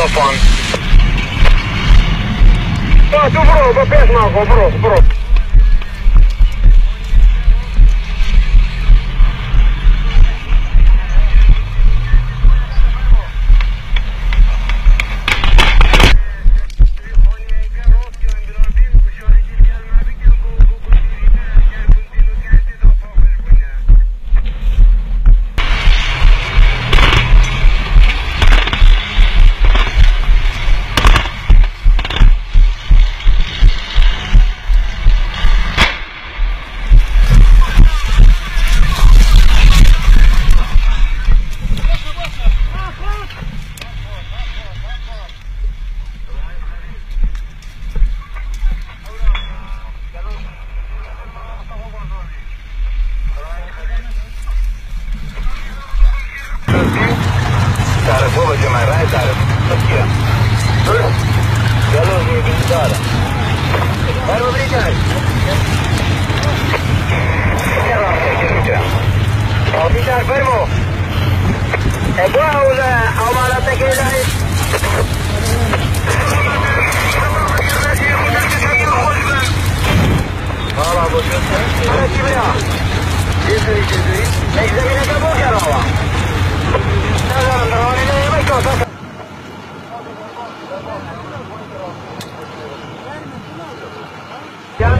Stefan. Da, tu bro, Peshmerga, bro. Oficial, fermo! E qua una malata che dai! Hala bu hala kim ya? Cezuri. Egzamine ka bu yarava. Tamam, ne yemek olsa. Ya.